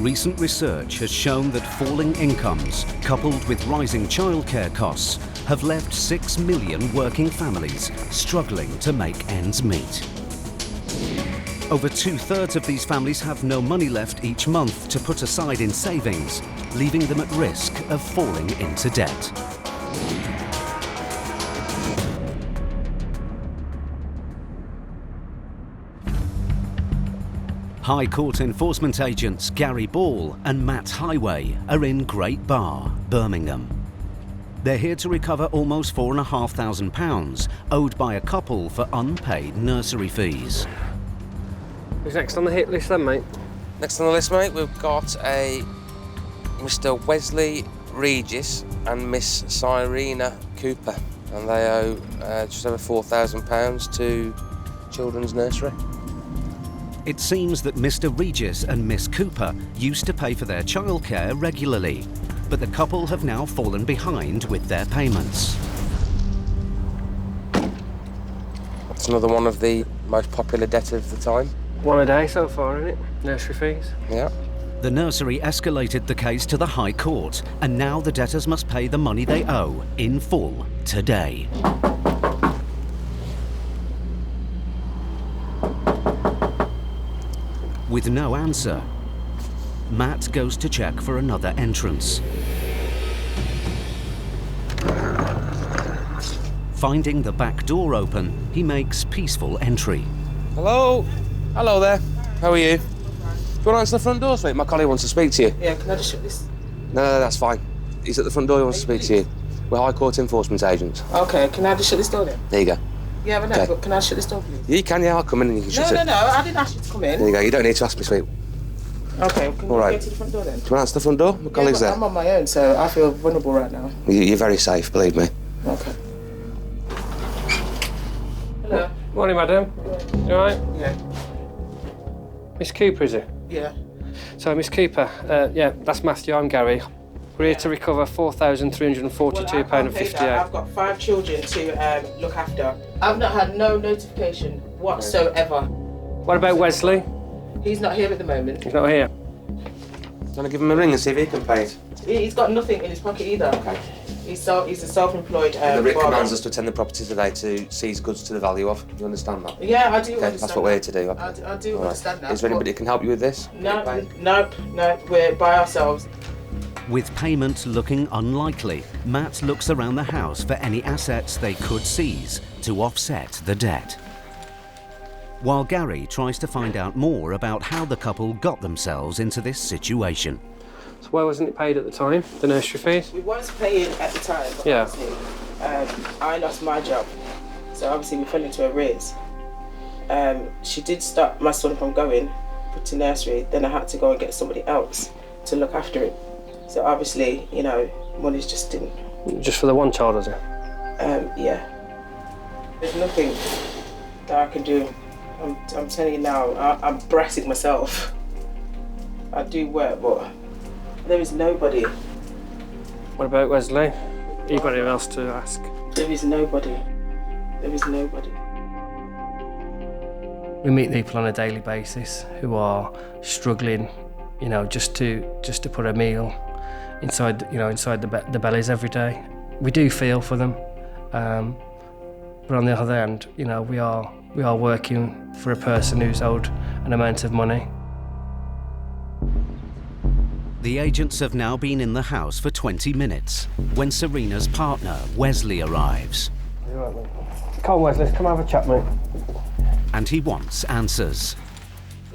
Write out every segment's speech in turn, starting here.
Recent research has shown that falling incomes, coupled with rising childcare costs, have left 6 million working families struggling to make ends meet. Over 2/3 of these families have no money left each month to put aside in savings, leaving them at risk of falling into debt. High Court enforcement agents Gary Ball and Matt Highway are in Great Bar, Birmingham. They're here to recover almost £4,500 owed by a couple for unpaid nursery fees. Who's next on the hit list then, mate? Next on the list, mate, we've got a Mr. Wesley Regis and Miss Cyrena Cooper, and they owe just over £4,000 to Children's Nursery. It seems that Mr. Regis and Miss Cooper used to pay for their childcare regularly, but the couple have now fallen behind with their payments. That's another one of the most popular debts of the time. One a day so far, isn't it? Nursery fees. Yeah. The nursery escalated the case to the High Court, and now the debtors must pay the money they owe in full today. With no answer, Matt goes to check for another entrance. Finding the back door open, he makes peaceful entry. Hello? Hello there. How are you? Do you want to answer the front door, mate? My colleague wants to speak to you. Yeah, can I just shut this? No, that's fine. He's at the front door, he wants to speak to you. We're High Court enforcement agents. Okay, can I just shut this door then? There you go. Yeah, but no, Okay. but can I shut this door, please? You can, yeah, I'll come in and you can shut it. No, I didn't ask you to come in. There you go, you don't need to ask me, sweet. Okay, can All you right. go to the front door then? Do you want to answer the front door? My colleague's there. I'm on my own, so I feel vulnerable right now. You're very safe, believe me. Okay. Hello? Morning, madam. You all right? Yeah. Miss Cooper, is it? Yeah. So, Miss Cooper, yeah, that's Matthew, I'm Gary. We're here to recover £4,342.58. I've got 5 children to look after. I've not had no notification whatsoever. What about Wesley? He's not here at the moment. He's not here. Do you want to give him a ring and see if he can pay it? He's got nothing in his pocket either. Okay. He's a self-employed The writ barber. commands us to attend the property today to seize goods to the value of. You understand that? Yeah, I do Okay, understand. that's what we're here to do. I do All right. understand that. Is there anybody who can help you with this? No, we're by ourselves. With payment looking unlikely, Matt looks around the house for any assets they could seize to offset the debt. While Gary tries to find out more about how the couple got themselves into this situation. So why wasn't it paid at the time, the nursery fees? We was paying at the time, but Yeah. obviously, I lost my job, so obviously we fell into arrears. She did stop my son from going to nursery, then I had to go and get somebody else to look after him. So obviously, you know, money's just didn't. Just for the one child, was it? Yeah. There's nothing that I can do. I'm telling you now, I'm brassing myself. I do work, but there is nobody. What about Wesley? You got anyone else to ask? There is nobody. There is nobody. We meet people on a daily basis who are struggling, you know, just to put a meal inside the bellies every day. We do feel for them, but on the other hand, you know, we are working for a person who's owed an amount of money. The agents have now been in the house for 20 minutes when Serena's partner, Wesley, arrives. Come on, Wesley, come have a chat, mate. And he wants answers.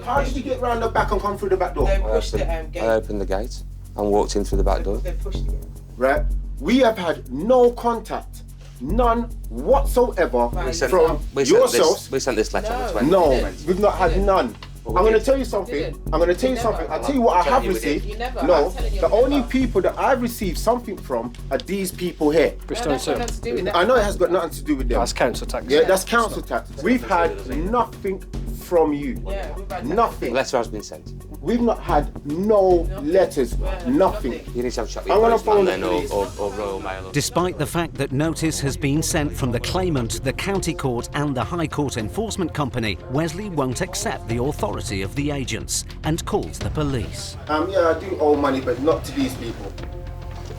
How did you get round the back and come through the back door? They pushed the gate. I opened the gate and walked in through the back door. They pushed the gate. Right? We have had no contact, none whatsoever from yourselves. We sent this letter on the 20th. No, we've not had none. Well, I'm we going to did. tell you something. Didn't. I'm going to tell you You something. never. I'll tell you what I have You did. received. You never. No, I'm telling you, the you only never. people that I've received something from are these people here. Bristol and That's got Sue. nothing to do with that. I know it has got nothing to do with them. That's council tax. Yeah, that's council tax. We've had nothing from you. Yeah, we've had The Nothing. letter has been sent. We've not had no letters, nothing. You need to have a chat with your postman then, or Royal Mail. Despite the fact that notice has been sent from the claimant, the County Court and the High Court Enforcement Company, Wesley won't accept the authority of the agents and calls the police. Yeah, I do owe money, but not to these people.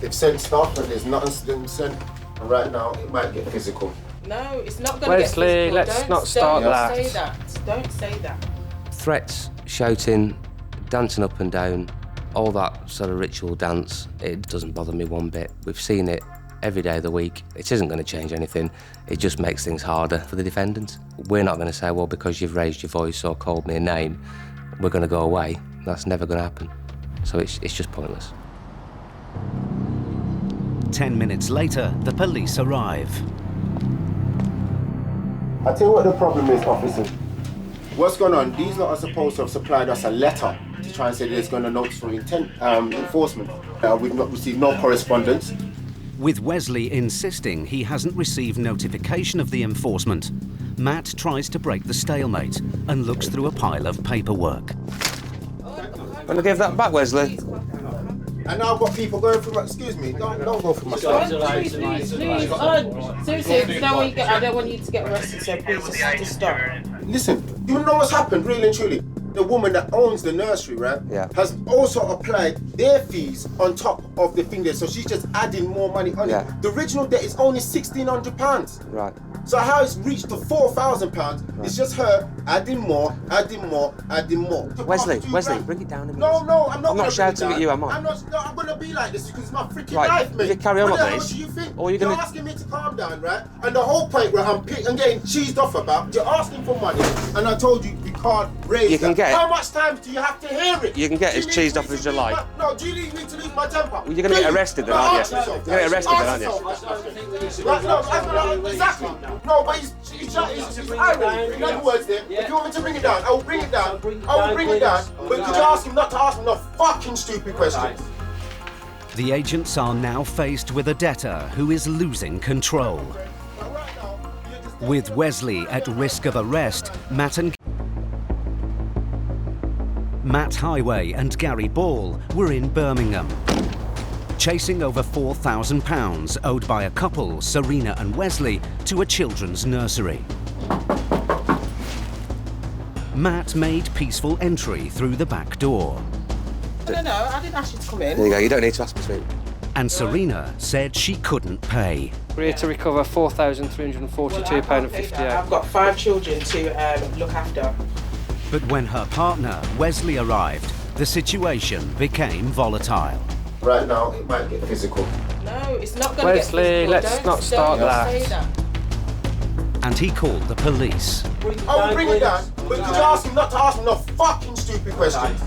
They've sent stuff and there's nothing to them sent. And right now, it might get physical. No, it's not going to get physical. Wesley, let's not start that. Don't say that. Don't say that. Threats, shouting, dancing up and down, all that sort of ritual dance, it doesn't bother me one bit. We've seen it every day of the week. It isn't going to change anything. It just makes things harder for the defendants. We're not going to say, well, because you've raised your voice or called me a name, we're going to go away. That's never going to happen. So it's just pointless. 10 minutes later, the police arrive. I tell you what the problem is, officer. What's going on? These lot are supposed to have supplied us a letter to try and say there's going to notice for enforcement. We've not received no correspondence. With Wesley insisting he hasn't received notification of the enforcement, Matt tries to break the stalemate and looks through a pile of paperwork. Want to give that back, Wesley? And now I've got people going through my... Excuse me, don't go through my stuff. Please. Seriously, I don't want you to get arrested, so please just stop. Listen, you know what's happened, really and truly? The woman that owns the nursery, right, has also applied their fees on top of the thing there, so she's just adding more money on it. The original debt is only £1,600. Right. So how it's reached to £4,000, it's just her adding more, adding more, adding more. Wesley, bring it down a minute. No, I'm not shouting at you, am I? I'm going to be like this because it's my freaking life, mate. You carry on what like the this. hell do you think? Or you're asking me to calm down, right? And the whole point where I'm getting cheesed off about, you're asking for money, and I told you we can't raise You can that. get How much time do you have to hear it? You can get as cheesed off as you like. No, do you need me to lose my temper? Well, you're going to get arrested then, aren't you? You're going to get arrested then, aren't you? No, exactly. No, but he's irony. In other words, there, if you want me to bring it down, I will bring it down. I will bring it down. But could you ask him not to ask me no fucking stupid questions? The agents are now faced with a debtor who is losing control. With Wesley at risk of arrest, Matt Highway and Gary Ball were in Birmingham, chasing over £4,000 owed by a couple, Serena and Wesley, to a children's nursery. Matt made peaceful entry through the back door. No, I didn't ask you to come in. There you go, you don't need to ask me to. And Serena said she couldn't pay. We're here to recover £4,342.58. I've got 5 children to look after. But when her partner, Wesley, arrived, the situation became volatile. Right now, it might get physical. No, it's not going to get physical. Wesley, let's not start that. And he called the police. I will bring it down, but could you ask him not to ask me no fucking stupid questions?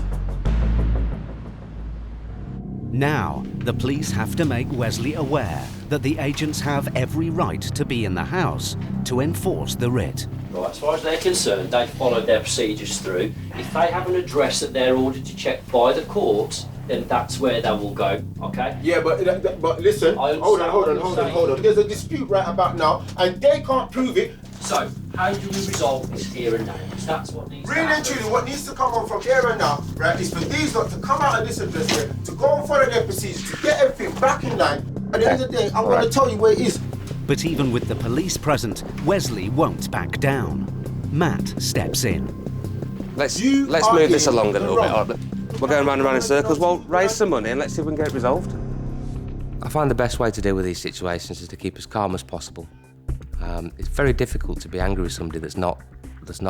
Now, the police have to make Wesley aware that the agents have every right to be in the house to enforce the writ. Right, as far as they're concerned, they've followed their procedures through. If they have an address that they're ordered to check by the court, then that's where they will go, okay? Yeah, but listen, hold on. There's a dispute right about now, and they can't prove it. So, how do we resolve this here and now? Because that's what needs to happen. Really and truly, what needs to come on from here and now, right, is for these lot to come out of this address here, to go and follow their procedures, to get everything back in line. At the end of the day, I'm going to tell you where it is. But even with the police present, Wesley won't back down. Matt steps in. Let's move this along a little bit. We're going round and round in circles. Well, raise some money and let's see if we can get it resolved. I find the best way to deal with these situations is to keep as calm as possible. It's very difficult to be angry with somebody that's not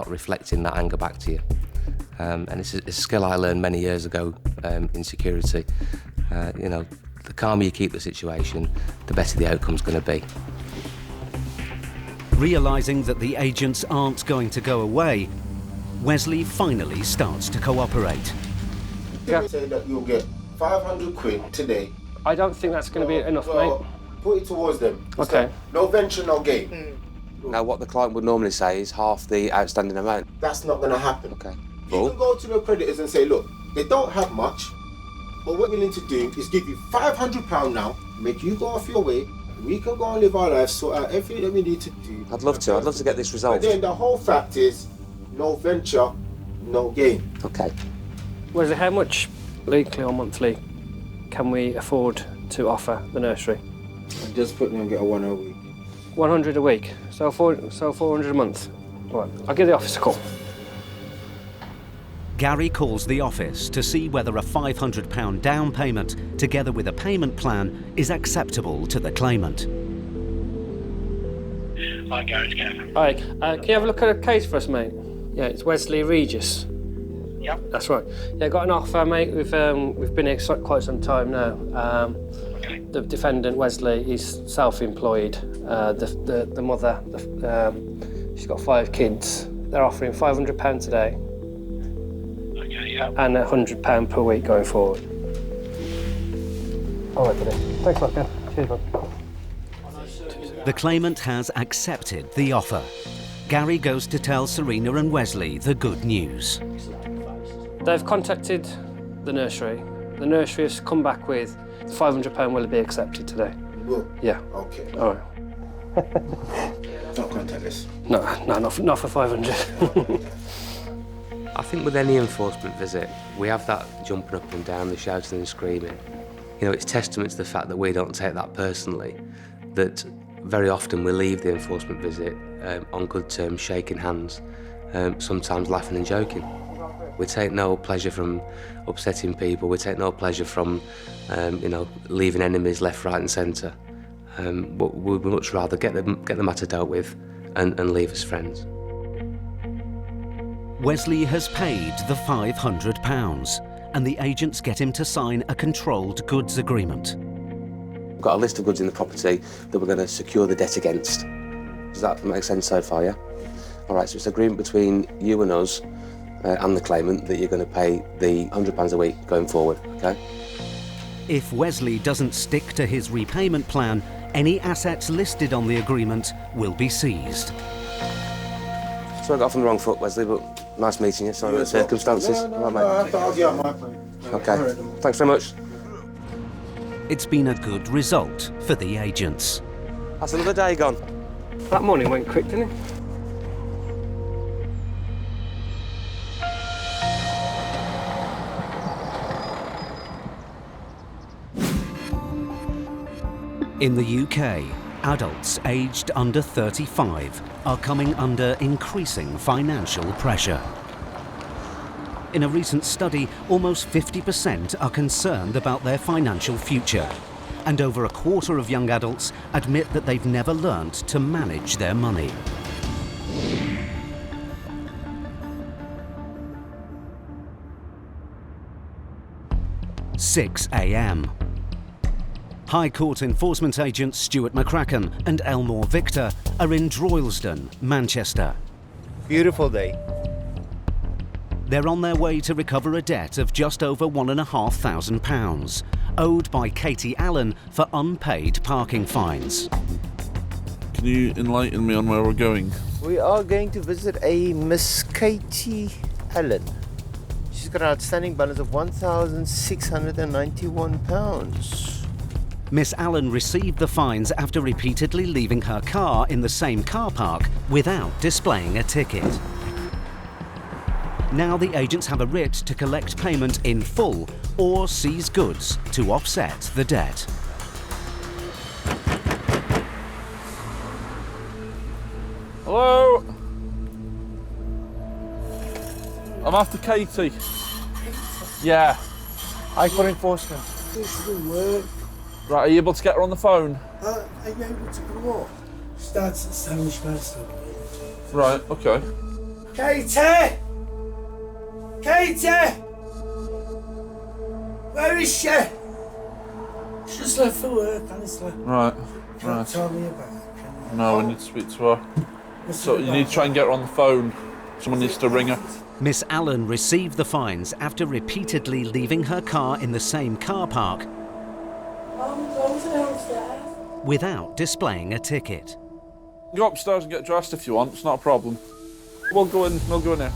reflecting that anger back to you. And it's a skill I learned many years ago in security. The calmer you keep the situation, the better the outcome's going to be. Realising that the agents aren't going to go away, Wesley finally starts to cooperate. Yeah. Say that you'll get 500 quid today. I don't think that's going to be enough, mate. Put it towards them. Okay. No venture, no gain. Now, what the client would normally say is half the outstanding amount. That's not going to happen. Okay. You can go to the creditors and say, look, they don't have much, but what we're willing to do is give you £500 now, make you go off your way, we can go and live our lives, sort out everything that we need to do. I'd love to get this resolved. But then the whole fact is, no venture, no gain. Okay. Wesley, how much weekly or monthly can we afford to offer the nursery? I'm just putting on get a 1 a week. 100 a week, so 400 a month. Right, I'll give the office a call. Gary calls the office to see whether a £500 down payment, together with a payment plan, is acceptable to the claimant. Hi, Gary, it's Gavin. Hi, can you have a look at a case for us, mate? Yeah, it's Wesley Regis. Yep. That's right. Yeah, got an offer, mate. We've been here quite some time now. Okay. The defendant, Wesley, is self-employed. The mother, she's got 5 kids. They're offering £500 a day. Okay, yeah. And £100 per week going forward. All right, buddy. Thanks a lot, Ken. Cheers, bud. The claimant has accepted the offer. Gary goes to tell Serena and Wesley the good news. They've contacted the nursery. The nursery has come back with £500 will be accepted today. Will? Yeah. Okay. All right. Not contactless. No, not for 500. I think with any enforcement visit, we have that jumping up and down, the shouting and screaming. You know, it's testament to the fact that we don't take that personally, that very often we leave the enforcement visit on good terms, shaking hands, sometimes laughing and joking. We take no pleasure from upsetting people. We take no pleasure from, leaving enemies left, right and centre. But we'd much rather get the matter dealt with and leave as friends. Wesley has paid the £500 and the agents get him to sign a controlled goods agreement. We've got a list of goods in the property that we're going to secure the debt against. Does that make sense so far, yeah? All right, so it's an agreement between you and us and the claimant that you're going to pay the £100 a week going forward, OK? If Wesley doesn't stick to his repayment plan, any assets listed on the agreement will be seized. So I got off on the wrong foot, Wesley, but nice meeting you. Sorry about the circumstances. No, All right, I mate. thought I'll get on my phone. OK, thanks very much. It's been a good result for the agents. That's another day gone. That morning went quick, didn't it? In the UK, adults aged under 35 are coming under increasing financial pressure. In a recent study, almost 50% are concerned about their financial future, and over a quarter of young adults admit that they've never learnt to manage their money. "6 a.m. High Court enforcement agents Stewart McCracken and Elmore Victor are in Droylsden, Manchester. Beautiful day. They're on their way to recover a debt of just over £1,500, owed by Katie Allen for unpaid parking fines. Can you enlighten me on where we're going? We are going to visit a Miss Katie Allen. She's got an outstanding balance of £1,691. Miss Allen received the fines after repeatedly leaving her car in the same car park without displaying a ticket. Now the agents have a writ to collect payment in full or seize goods to offset the debt. Hello? I'm after Katie. Yeah. High Court enforcement. This will work. Right, are you able to get her on the phone? Are you able to go up? Starts at Sandwich Master. Right, okay. Katie! Katie! Where is she? She just left for work, honestly. Right, Can't right. tell me about it. No, we need to speak to her. So you need to try and get her on the phone. Someone needs to ring her. Miss Allen received the fines after repeatedly leaving her car in the same car park without displaying a ticket. Go upstairs and get dressed if you want, it's not a problem. We'll go in there.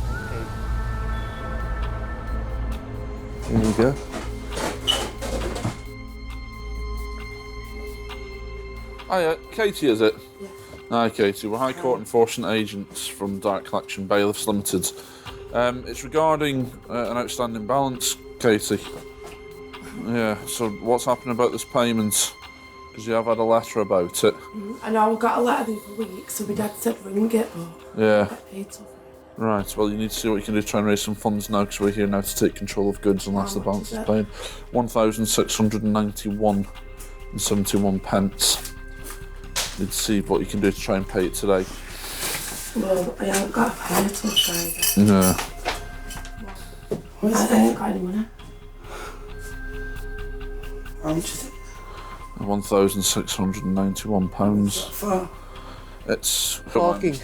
Here you go. Hiya, Katie, is it? Yeah. Hi, Katie. We're High Court enforcement agents from Direct Collection Bailiffs Limited. It's regarding an outstanding balance, Katie. Yeah, so what's happening about this payment? Because you have had a letter about it. I know, I got a letter the other week, so my dad said ring it, but yeah. I get paid till Right, well you need to see what you can do to try and raise some funds now, because we're here now to take control of goods unless the balance is paid. 1,691.71 pence. Need to see what you can do to try and pay it today. Well, I haven't got a pay till Friday. No. I haven't got any money. How much is it? £1,691. For? It's Parking.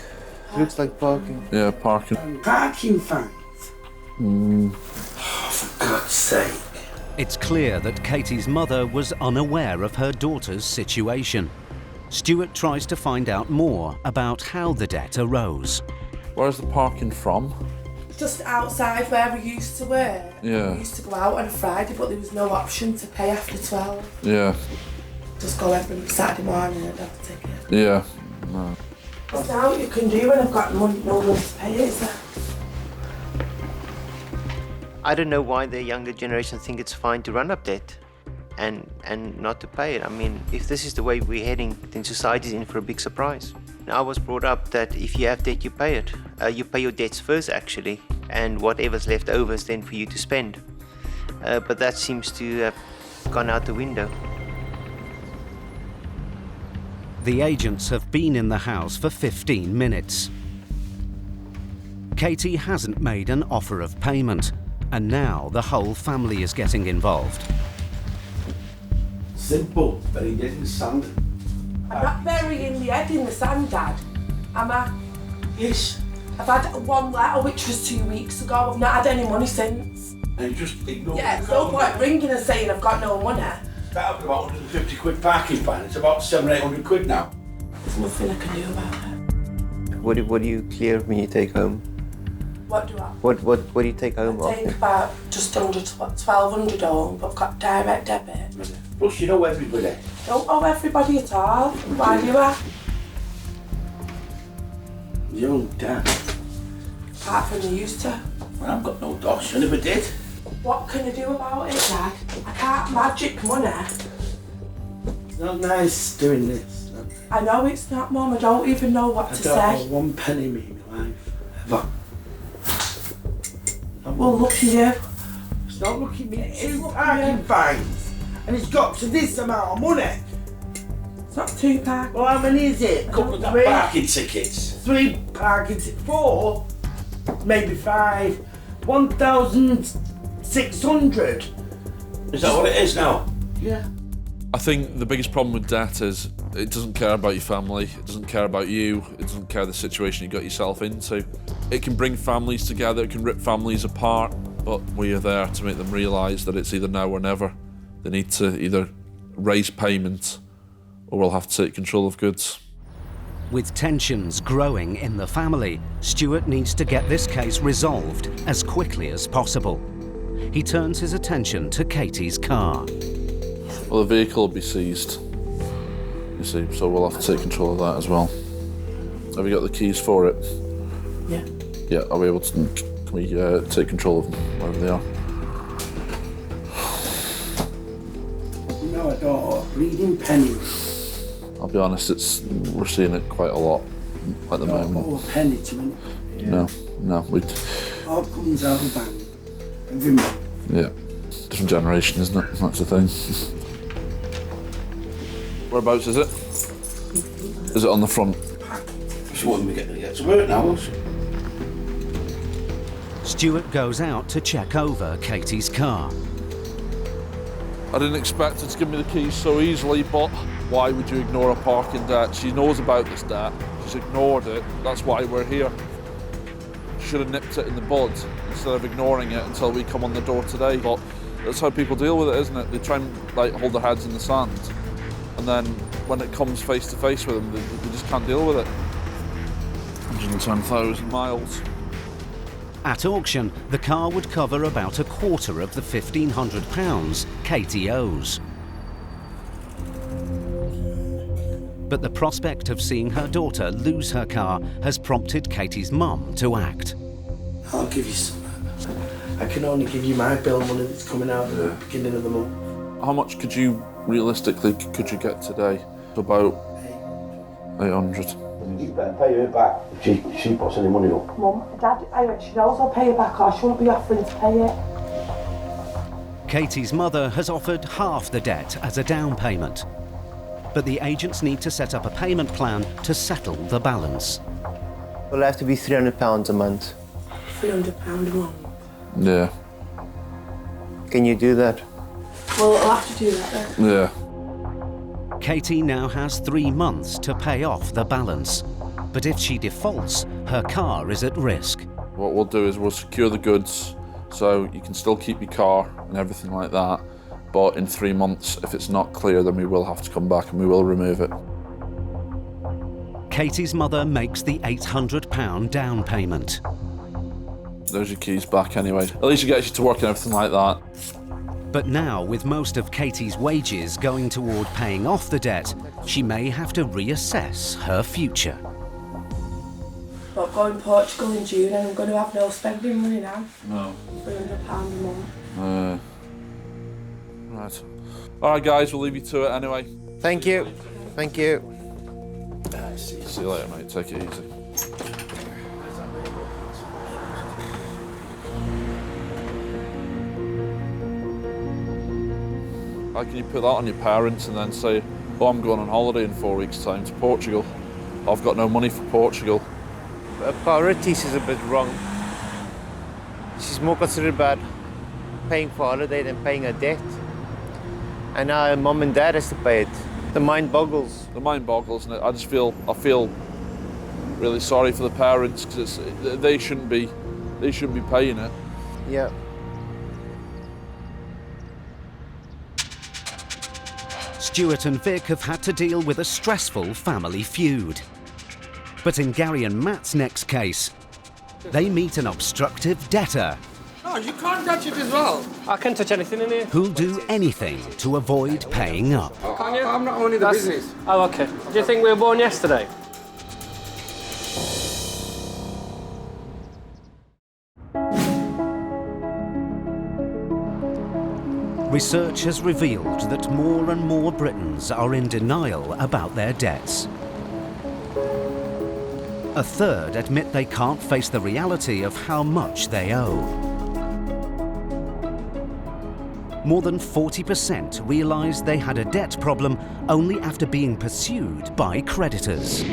Looks like parking. Yeah, parking. Parking fines? For God's sake. It's clear that Katie's mother was unaware of her daughter's situation. Stewart tries to find out more about how the debt arose. Where's the parking from? Just outside where we used to work. Yeah. We used to go out on a Friday, but there was no option to pay after 12. Yeah. Just go every Saturday morning and have a ticket. Yeah. No. That's now what you can do when I've got no money to pay it, is there? I don't know why the younger generation think it's fine to run up debt and not to pay it. I mean, if this is the way we're heading, then society's in for a big surprise. I was brought up that if you have debt, you pay it. You pay your debts first, actually, and whatever's left over is then for you to spend. But that seems to have gone out the window. The agents have been in the house for 15 minutes. Katie hasn't made an offer of payment, and now the whole family is getting involved. Simple, very dead in sand. I'm not burying my head in the sand, Dad. Am I? Yes. I've had one letter, which was 2 weeks ago. I've not had any money since. And you just ignore Yeah, there's no point ringing and saying I've got no money. That'll be about 150 quid parking fine. It's about 700-800 quid now. There's nothing I can do about it. What do you clear when you take home? What do I? What do you take home I take after? about just under 1,200 home, but I've got direct debit. Plus, you know everybody. Don't owe everybody at all. Why do I? Your own dad. Apart from they used to. Well, I've got no dosh. I never did. What can I do about it, Dad? I can't magic money. It's not nice doing this. I know it's not, Mum. I don't even know what to I don't say. know one penny me in my life. Ever. Well, look at you. It's not looking at me. It's 2 parking fines. And it's got to this amount of money. It's not 2 parking. Well, how many is it? A couple of 3. parking tickets. 3 parking tickets. 4. Maybe 5. 1,600. Is that what it is now? Yeah. I think the biggest problem with debt is it doesn't care about your family, it doesn't care about you, it doesn't care the situation you got yourself into. It can bring families together, it can rip families apart, but we are there to make them realise that it's either now or never. They need to either raise payment or we'll have to take control of goods. With tensions growing in the family, Stewart needs to get this case resolved as quickly as possible. He turns his attention to Katie's car. Well, the vehicle will be seized, you see, so we'll have to take control of that as well. Have you got the keys for it? Yeah. Yeah, are we able to, can we take control of them, wherever they are? No, I don't. Reading pennies. I'll be honest, we're seeing it quite a lot at the moment. Oh, a penny to minute. Yeah. No, All comes out of the bank. Every month. Yeah. Different generation, isn't it? That's the thing. Whereabouts is it? Is it on the front? She wouldn't be getting to work now, will she? Stewart goes out to check over Katie's car. I didn't expect her to give me the keys so easily, but why would you ignore a parking debt? She knows about this debt. She's ignored it. That's why we're here. She should have nipped it in the bud instead of ignoring it until we come on the door today. But that's how people deal with it, isn't it? They try and hold their heads in the sand, and then when it comes face to face with them, they just can't deal with it. 110,000 miles. At auction, the car would cover about a quarter of the £1,500 Katie owes. But the prospect of seeing her daughter lose her car has prompted Katie's mum to act. I'll give you some. I can only give you my bill money that's coming out at the beginning of the month. How much could you, realistically, could you get today? About 800. You better pay her back if she puts any money up. Mum, Dad, she knows I'll pay it back, or she won't be offering to pay it. Katie's mother has offered half the debt as a down payment. But the agents need to set up a payment plan to settle the balance. It'll have to be £300 a month. £300 a month? Yeah. Can you do that? Well, I'll have to do that then. Yeah. Katie now has 3 months to pay off the balance. But if she defaults, her car is at risk. What we'll do is we'll secure the goods so you can still keep your car and everything like that. But in 3 months, if it's not clear, then we will have to come back and we will remove it. Katie's mother makes the £800 down payment. There's your keys back anyway. At least it gets you to work and everything like that. But now, with most of Katie's wages going toward paying off the debt, she may have to reassess her future. But going to Portugal in June and I'm going to have no spending money now. No. £300 a month. Right. All right, guys, we'll leave you to it anyway. Thank you. Thank you. See you later, mate. Take it easy. How can you put that on your parents and then say, oh, I'm going on holiday in 4 weeks' time to Portugal. I've got no money for Portugal. Priorities is a bit wrong. She's more concerned about paying for holiday than paying her debt. And now her mum and dad has to pay it. The mind boggles. The mind boggles, and I feel really sorry for the parents because they shouldn't be paying it. Yeah. Stewart and Vic have had to deal with a stressful family feud. But in Gary and Matt's next case, they meet an obstructive debtor. No, you can't touch it as well. I can touch anything in here. Who'll do anything to avoid paying up. Can you? I'm not owning the business. Oh, okay. Do you think we were born yesterday? Research has revealed that more and more Britons are in denial about their debts. A third admit they can't face the reality of how much they owe. More than 40% realised they had a debt problem only after being pursued by creditors.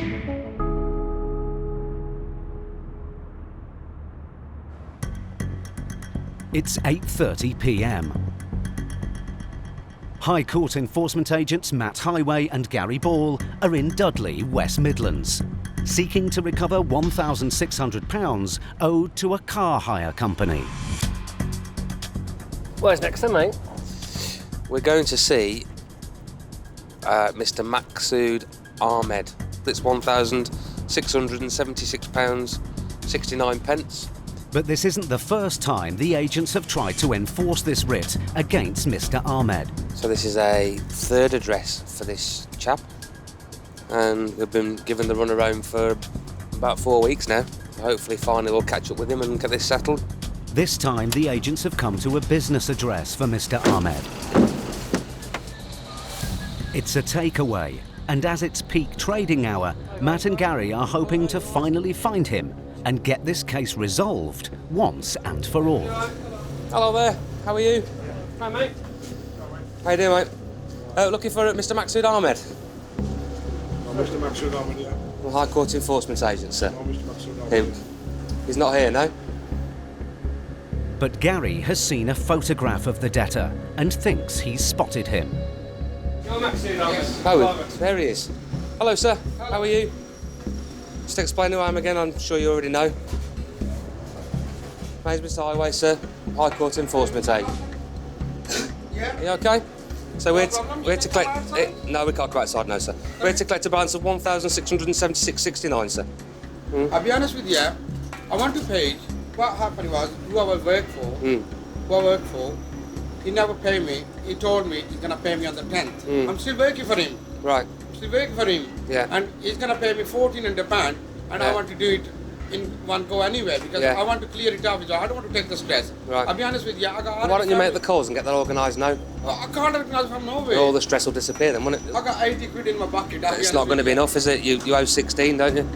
It's 8:30 p.m. High Court enforcement agents Matt Highway and Gary Ball are in Dudley, West Midlands, seeking to recover £1,600 owed to a car hire company. Where's next then, mate? We're going to see Mr. Maqsood Ahmed. It's £1,676.69. But this isn't the first time the agents have tried to enforce this writ against Mr. Ahmed. So this is a third address for this chap, and we've been given the runaround for about 4 weeks now. Hopefully finally we'll catch up with him and get this settled. This time the agents have come to a business address for Mr. Ahmed. It's a takeaway, and as it's peak trading hour, Matt and Gary are hoping to finally find him and get this case resolved once and for all. Hello there, how are you? Hi, mate. How you doing, mate? Looking for Mr. Maqsood Ahmed. Oh, Mr. Maqsood Ahmed, yeah. Well, High Court enforcement agent, sir. Oh, Mr. Maqsood Ahmed. He's not here, no? But Gary has seen a photograph of the debtor and thinks he's spotted him. You're Maqsood Ahmed. Oh, there he is. Hello, sir. How are you? Just explain who I am again, I'm sure you already know. My name's Mr. Highway, sir. High Court enforcement agent. Yeah? Are you okay? So we're to collect... no, we can't go outside now, sir. We're to collect a balance of £1,676.69, sir. I'll be honest with you, I want to pay. What happened was, who I worked for, he never paid me. He told me he's going to pay me on the 10th. I'm still working for him. Right. Still working for him. Yeah. And he's going to pay me £1,400 and I want to do it in one go anywhere because I want to clear it off. I don't want to take the stress. Right. I'll be honest with you. Why don't you make the calls and get that organised now? I can't organise from nowhere. All the stress will disappear then, won't it? I got 80 quid in my bucket. It's not going to be enough, is it? You owe 16, don't you?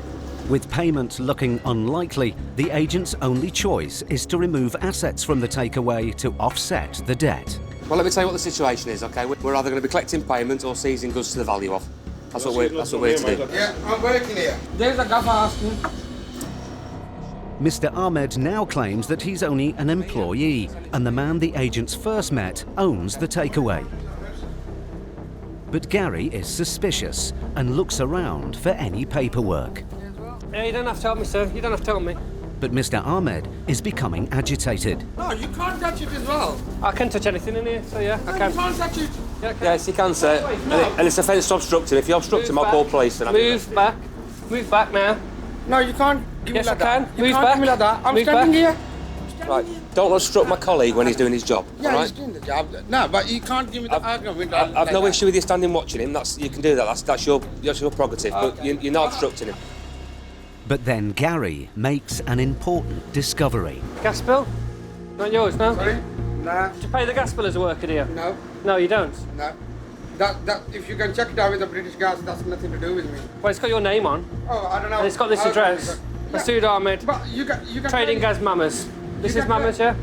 With payment looking unlikely, the agent's only choice is to remove assets from the takeaway to offset the debt. Well, let me tell you what the situation is, OK? We're either going to be collecting payment or seizing goods to the value of. That's what we're to do. Yeah, I'm working here. There's a gaffer asking. Mr. Ahmed now claims that he's only an employee, and the man the agents first met owns the takeaway. But Gary is suspicious and looks around for any paperwork. Yeah, you don't have to help me, sir. You don't have to help me. But Mr. Ahmed is becoming agitated. No, you can't touch it as well. I can touch anything in here, so yeah, I can. You can't touch it. Yeah, I can. Yes, you can, sir. And it's offence to obstructive. If you obstruct him, I'll call police. Move back. Move back now. No, you can't give me like that. Yes, I can. You can't give me like that. I'm standing here. Right, don't obstruct my colleague when he's doing his job. Yeah, right? he's doing the job. No, but you can't give me the argument. I've no issue with you standing watching him. You can do that. That's your prerogative. But you're not obstructing him. But then Gary makes an important discovery. Gas bill? Not yours, no? Sorry? Nah. Do you pay the gas bill as a worker, do you? No. No, you don't? No. That if you can check it out with the British Gas, that's nothing to do with me. Well, it's got your name on. Oh, I don't know. And it's got this address. Stewart Ahmed. But you can Trading gas Mamas. This is Mamas, yeah?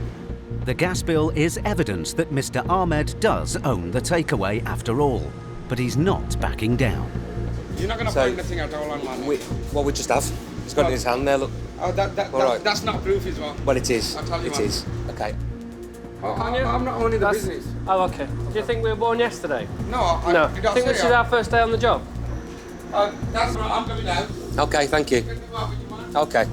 The gas bill is evidence that Mr. Ahmed does own the takeaway after all, but he's not backing down. You're not going to find anything at all on my name. Well, we just have. He's got it in his hand there, look. Oh, that's not proof as well. Well, it is. I'll tell you It is. OK. I'm not owning the business. Oh, OK. Do you think we were born yesterday? No, No. Did Do you think this is our first day on the job? That's right, I'm coming out. OK, thank you. OK.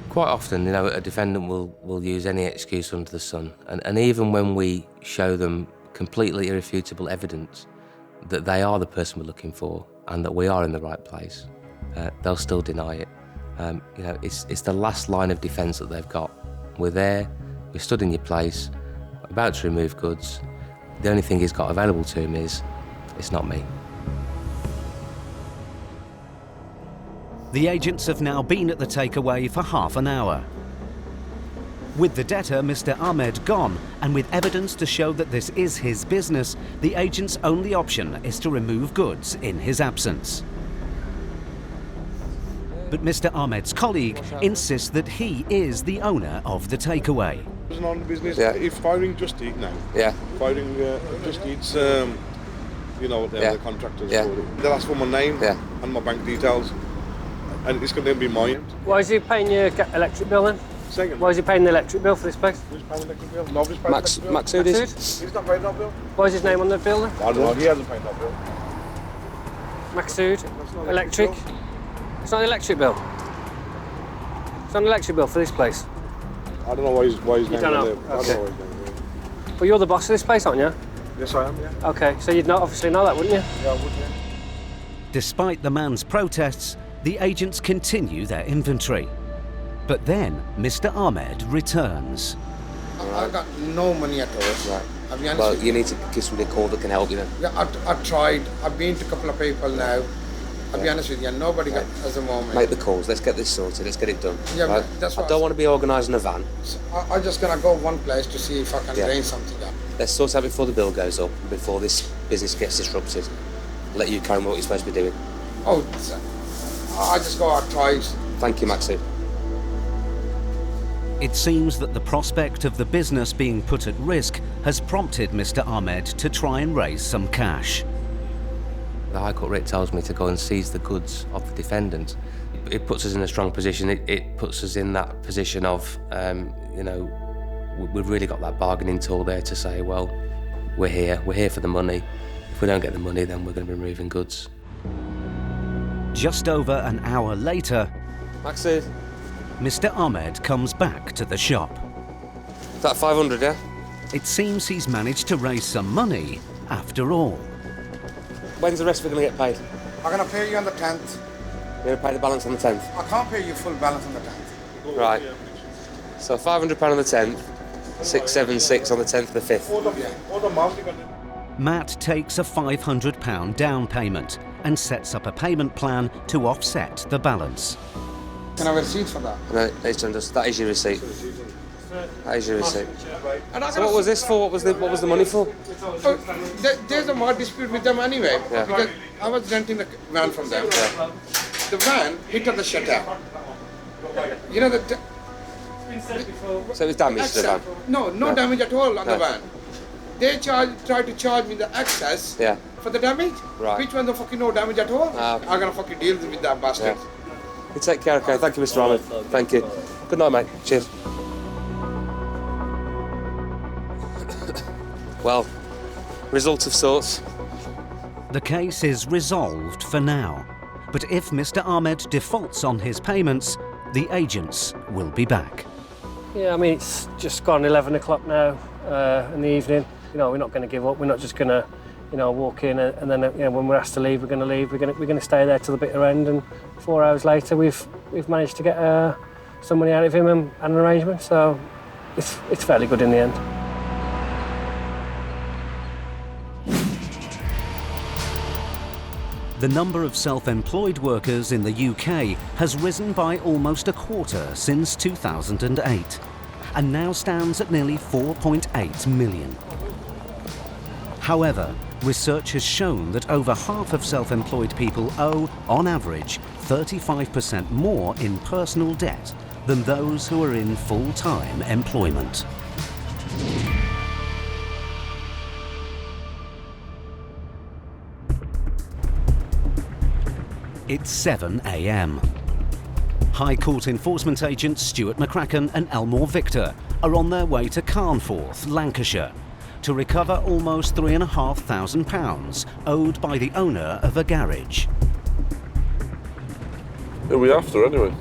Quite often, a defendant will use any excuse under the sun, and even when we show them completely irrefutable evidence that they are the person we're looking for and that we are in the right place, they'll still deny it. It's the last line of defence that they've got. We're there, we stood in your place, about to remove goods. The only thing he's got available to him is, it's not me. The agents have now been at the takeaway for half an hour. With the debtor, Mr. Ahmed, gone, and with evidence to show that this is his business, the agent's only option is to remove goods in his absence. But Mr. Ahmed's colleague insists that he is the owner of the takeaway. It's an on business. Yeah. If firing Just Eat now. Yeah. Firing Just Eat's, the contractors for it. They'll ask for my name and my bank details, and it's going to be mine. Why is he paying your electric bill then? Second. Why is he paying the electric bill for this place? Who's paying the electric bill? Nobody's paying Max, the electric bill. Max Hood is? He's not paying that bill. Why is his name on the bill then? I don't know. He hasn't paid that bill. Maksud, electric. It's not an electric bill. It's not an electric bill for this place. I don't know why his name is there. don't know? I don't know why his name is there. But you're the boss of this place, aren't you? Yes, I am, yeah. Okay, so you'd obviously know that, wouldn't you? Yeah, I would, yeah. Despite the man's protests, the agents continue their inventory. But then Mr. Ahmed returns. I've got no money at all. Right. I'll be honest Well, with you need to give somebody a call that can help you then. Yeah, I've tried. I've been to a couple of people now. I'll be honest with you, nobody got at the moment. Make the calls, let's get this sorted, let's get it done. Yeah, right? but that's I what don't want to be organising a van. I'm just going to go one place to see if I can arrange something up. Let's sort out before the bill goes up, before this business gets disrupted. Let you carry on what you're supposed to be doing. Oh, I just go out twice. Thank you, Maxi. It seems that the prospect of the business being put at risk has prompted Mr. Ahmed to try and raise some cash. The High Court writ tells me to go and seize the goods of the defendant. It puts us in a strong position. It puts us in that position of, we've really got that bargaining tool there to say, well, we're here for the money. If we don't get the money, then we're going to be removing goods. Just over an hour later, Maxi, Mr. Ahmed comes back to the shop. Is that 500, yeah? It seems he's managed to raise some money after all. When's the rest of it going to get paid? I'm going to pay you on the 10th. You're going to pay the balance on the 10th? I can't pay you full balance on the 10th. Right. So £500 on the 10th, 676 on the 10th of the 5th. All the amount you're going to... Matt takes a £500 down payment and sets up a payment plan to offset the balance. Can I have a receipt for that? No, that is your receipt. That is your receipt. So what was this for? What was the money for? There's a more dispute with them anyway. Yeah. Because I was renting the van from them. Yeah. The van hit on the shutter. You know the. So it was damage to the van? No damage at all on the van. They tried to charge me the excess for the damage. Right. Which one the fucking no damage at all? I'm gonna fucking deal with that bastard. You take care, okay? Thank you, Mr. Ahmed. Thank you. Good night, mate. Cheers. Well, result of sorts. The case is resolved for now, but if Mr. Ahmed defaults on his payments, the agents will be back. Yeah, I mean, it's just gone 11 o'clock now in the evening. You know, we're not going to give up. We're not just going to, you know, walk in and then, you know, when we're asked to leave, we're going to leave. We're going to stay there till the bitter end. And 4 hours later, we've managed to get some money out of him and an arrangement. So it's fairly good in the end. The number of self-employed workers in the UK has risen by almost a quarter since 2008 and now stands at nearly 4.8 million. However, research has shown that over half of self-employed people owe, on average, 35% more in personal debt than those who are in full-time employment. It's 7 a.m. High Court enforcement agents Stewart McCracken and Elmore Victor are on their way to Carnforth, Lancashire, to recover almost £3,500 owed by the owner of a garage. Who are we after anyway?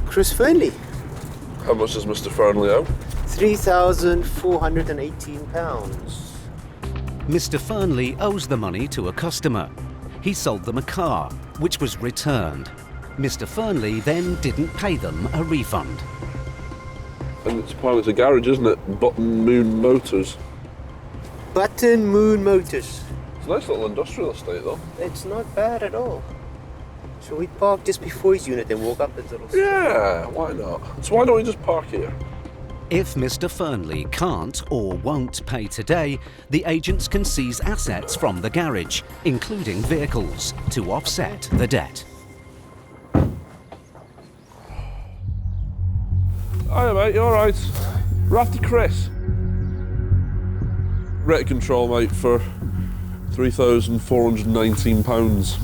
Chris Fernley. How much does Mr. Fernley owe? £3,418. Mr. Fernley owes the money to a customer. He sold them a car, which was returned. Mr. Fernley then didn't pay them a refund. And it's a garage, isn't it? Button Moon Motors. Button Moon Motors. It's a nice little industrial estate, though. It's not bad at all. So we park just before his unit and walk up the little street. Yeah, why not? So why don't we just park here? If Mr. Fernley can't or won't pay today, the agents can seize assets from the garage, including vehicles, to offset the debt. Hiya, mate, you alright? We're after Chris. Rate control, mate, for £3,419.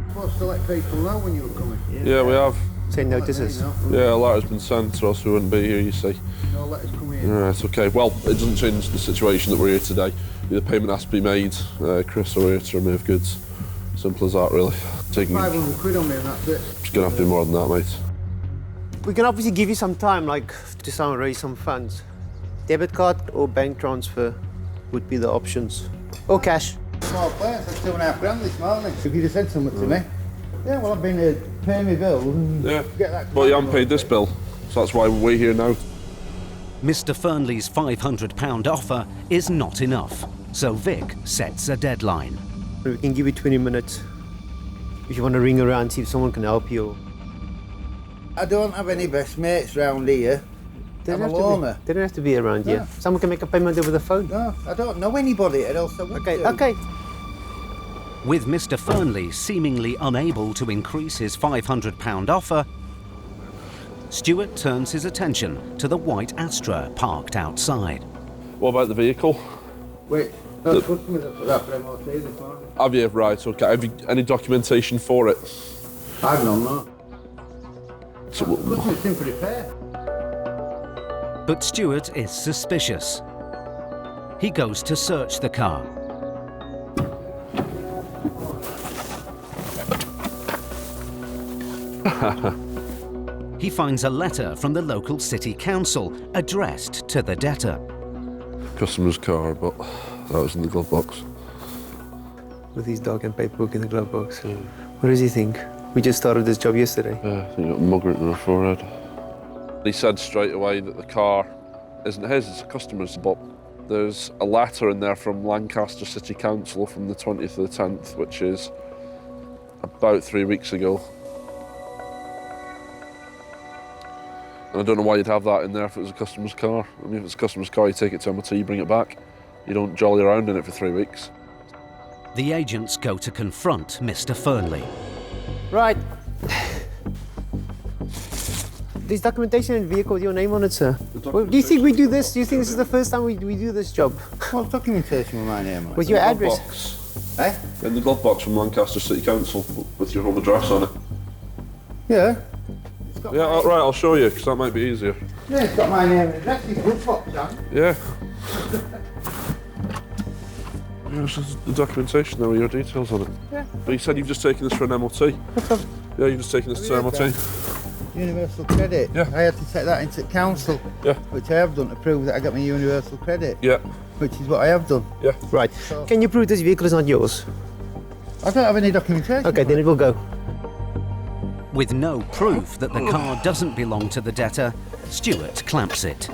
Supposed to let people know when you were coming? Yeah, we have. Send notices? Yeah, a letter's been sent, or else we wouldn't be here, you see. No letters coming in? Right, okay. Well, it doesn't change the situation that we're here today. The payment has to be made. Chris are here to remove goods. Simple as that, really. £500 on me and that's it. It's going to have to be more than that, mate. We can obviously give you some time, like, to raise some funds. Debit card or bank transfer would be the options. Or cash. Small place, that's £2.5 this morning. If you'd have said something to me. Yeah, well, I've been to pay my bill and get that. Well, you haven't paid this bill, so that's why we're here now. Mr. Fernley's £500 offer is not enough, so Vic sets a deadline. We can give you 20 minutes. If you want to ring around, see if someone can help you. I don't have any best mates round here. I'm a loner. They don't have to be around here. No. Someone can make a payment over the phone. No, I don't know anybody else. Okay. With Mr. Fernley seemingly unable to increase his £500 offer, Stewart turns his attention to the white Astra parked outside. What about the vehicle? Wait, that's customers that put that for MOT this morning. Have you? Right, okay. Have you any documentation for it? I've none, no. So, Customers in for repair. But Stewart is suspicious. He goes to search the car. He finds a letter from the local city council addressed to the debtor. Customer's car, but that was in the glove box. With his dog and paperwork in the glove box. What does he think? We just started this job yesterday. Yeah, I think he got a mugger in her forehead. He said straight away that the car isn't his, it's a customer's, but There's a letter in there from Lancaster City Council from the 20th of the 10th, which is about 3 weeks ago. And I don't know why you'd have that in there if it was a customer's car. I mean, if it's a customer's car, you take it to MOT, you bring it back. You don't jolly around in it for 3 weeks. The agents go to confront Mr. Fernley. Right. There's documentation in the vehicle with your name on it, sir. Well, do you think we do this? Do you think this is the first time we do this job? What documentation with my name on it? With your address? Box. Eh? In the glove box from Lancaster City Council with your home address on it. Yeah. Yeah, right, I'll show you, because that might be easier. Yeah, it's got my name and address. It's glove box, John. Yeah. This is the documentation there with your details on it. Yeah. But you said you've just taken this for an MOT. Yeah, you've just taken this to MOT. Universal credit. Yeah. I had to take that into council. Yeah. Which I have done to prove that I got my universal credit. Yeah. Which is what I have done. Yeah. Right. So, Can you prove this vehicle is not yours? I don't have any documentation. Okay, then it will go. With no proof that the car doesn't belong to the debtor, Stewart clamps it.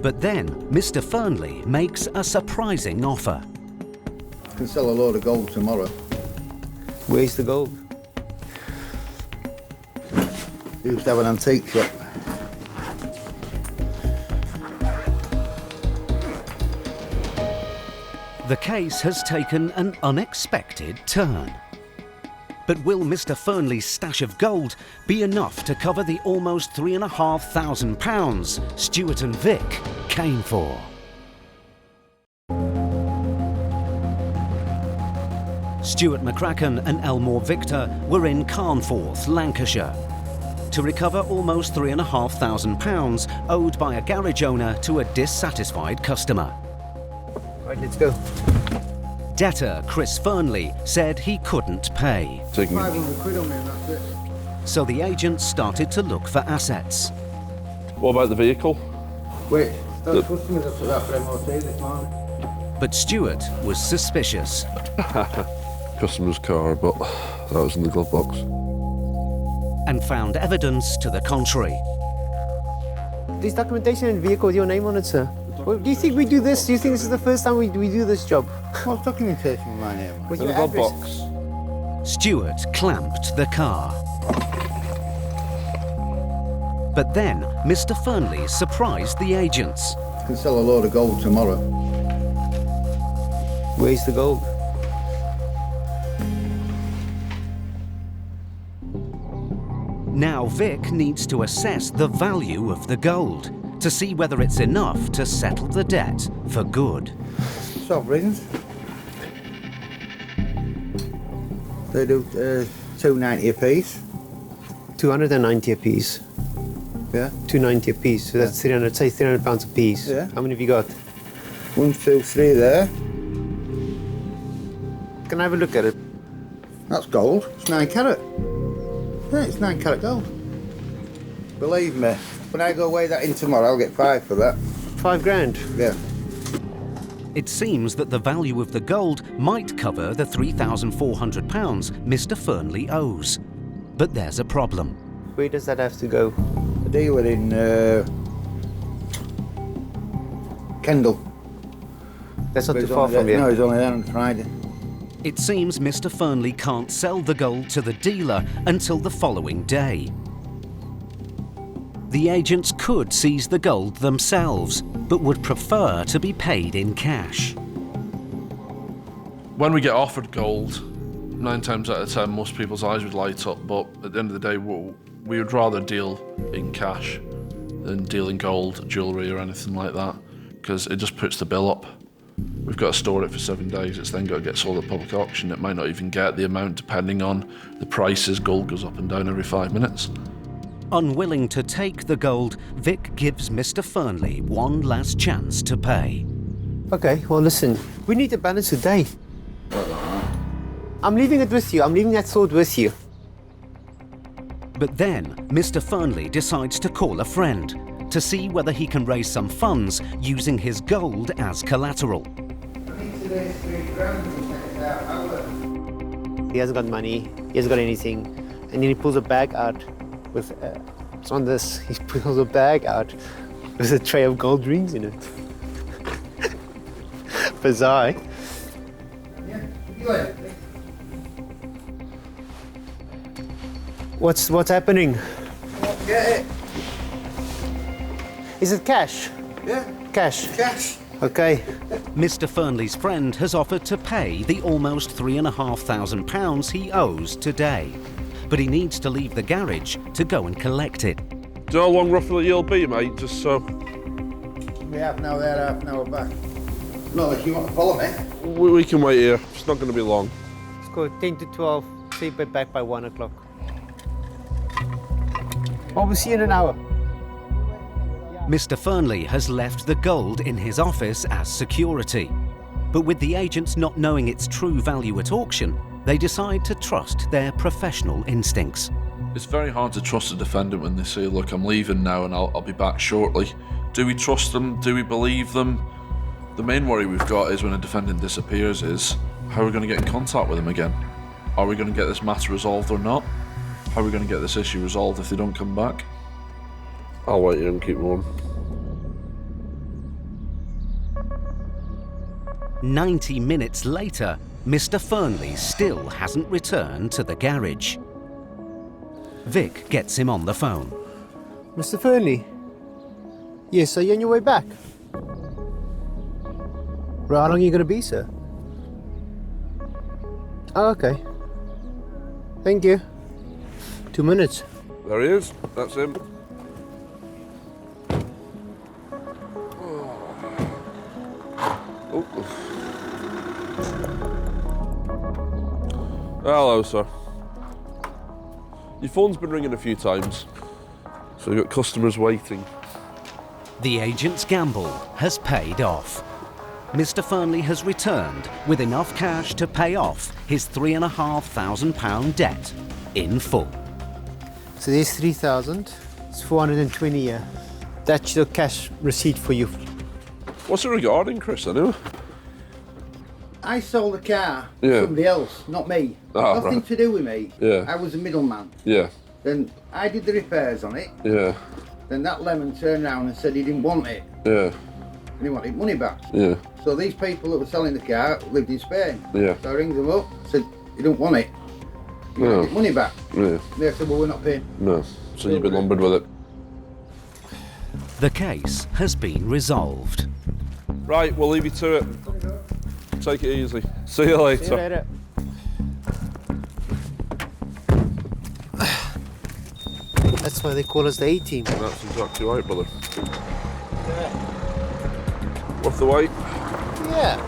But then Mr. Fernley makes a surprising offer. I can sell a load of gold tomorrow. Where's the gold? We used to have an antique shop. The case has taken an unexpected turn. But will Mr. Fernley's stash of gold be enough to cover the almost £3,500 Stewart and Vic came for? Stuart McCracken and Elmore Victor were in Carnforth, Lancashire, to recover almost £3,500 owed by a garage owner to a dissatisfied customer. Right, let's go. Debtor Chris Fernley said he couldn't pay. 500 quid on me and that's it. So the agents started to look for assets. What about the vehicle? Wait, those customers have put that for MOT this morning. But Stewart was suspicious. Customer's car, but that was in the glove box. And found evidence to the contrary. There's documentation in the vehicle with your name on it, sir. Well, do you think we do this? Do you think this is the first time we do this job? What documentation with my name on it? With In your the glove address? box. Stewart clamped the car. But then Mr. Fernley surprised the agents. I can sell a load of gold tomorrow. Where's the gold? Now Vic needs to assess the value of the gold to see whether it's enough to settle the debt for good. Sovereigns. They do £2.90 a piece. 290 a piece. Yeah. 290 a piece. So that's 300. Say £300 a piece. Yeah. How many have you got? 1, 2, 3 there. Can I have a look at it? That's gold. It's 9 carat. Yeah, it's 9 carat gold. Believe me, when I go weigh that in tomorrow, I'll get 5 for that. 5 grand? Yeah. It seems that the value of the gold might cover the £3,400 Mr. Fernley owes. But there's a problem. Where does that have to go? A dealer in Kendal. That's not But too he's far only from there- here. No, he's only there on Friday. It seems Mr. Fernley can't sell the gold to the dealer until the following day. The agents could seize the gold themselves, but would prefer to be paid in cash. When we get offered gold, 9 times out of 10, most people's eyes would light up, but at the end of the day, we would rather deal in cash than deal in gold, jewellery or anything like that, because it just puts the bill up. We've got to store it for 7 days, it's then got to get sold at public auction. It might not even get the amount depending on the prices. Gold goes up and down every 5 minutes. Unwilling to take the gold, Vic gives Mr. Fernley one last chance to pay. Okay, well listen, we need to balance today. I'm leaving it with you. I'm leaving that sword with you. But then Mr. Fernley decides to call a friend to see whether he can raise some funds using his gold as collateral. He hasn't got money, he hasn't got anything. And then he pulls a bag out with, it's on this, he pulls a bag out There's a tray of gold rings in it. Bizarre. What's happening? Get it. Is it cash? Yeah. Cash? Cash. Okay. Mr. Fernley's friend has offered to pay the almost £3,500 he owes today. But he needs to leave the garage to go and collect it. Do you know how long roughly you'll be, mate? Just so... We half an hour there, half an hour back. Not if you want to follow me. We can wait here. It's not going to be long. Let's go 10 to 12. See you back by 1 o'clock. Oh, we'll see you in an hour. Mr. Fernley has left the gold in his office as security. But with the agents not knowing its true value at auction, they decide to trust their professional instincts. It's very hard to trust a defendant when they say, look, I'm leaving now and I'll be back shortly. Do we trust them? Do we believe them? The main worry we've got is when a defendant disappears is, how are we going to get in contact with them again? Are we going to get this matter resolved or not? How are we going to get this issue resolved if they don't come back? I'll wait here and keep warm. 90 minutes later, Mr. Fernley still hasn't returned to the garage. Vic gets him on the phone. Mr. Fernley? Yes, are you on your way back? Right, how long are you going to be, sir? Oh, okay. Thank you. 2 minutes. There he is. That's him. Oh. Hello, sir. Your phone's been ringing a few times, so you've got customers waiting. The agent's gamble has paid off. Mr. Fernley has returned with enough cash to pay off his £3,500 debt in full. So there's 3,000. It's 420 a year. That's your cash receipt for you. What's it regarding, Chris, anyway? I sold the car to Yeah. somebody else, not me. Ah, Nothing right. to do with me. Yeah. I was a middleman. Yeah. Then I did the repairs on it. Yeah. Then that lemon turned around and said he didn't want it. Yeah. And he wanted money back. Yeah. So these people that were selling the car lived in Spain. Yeah. So I rings them up, said, you don't want it. You want your money back. Yeah. They said, well, we're not paying. No. So you've been lumbered with it. The case has been resolved. Right, we'll leave you to it. Take it easy. See you later. See you later. That's why they call us the A-team. That's exactly right, brother. Worth the wait? Yeah.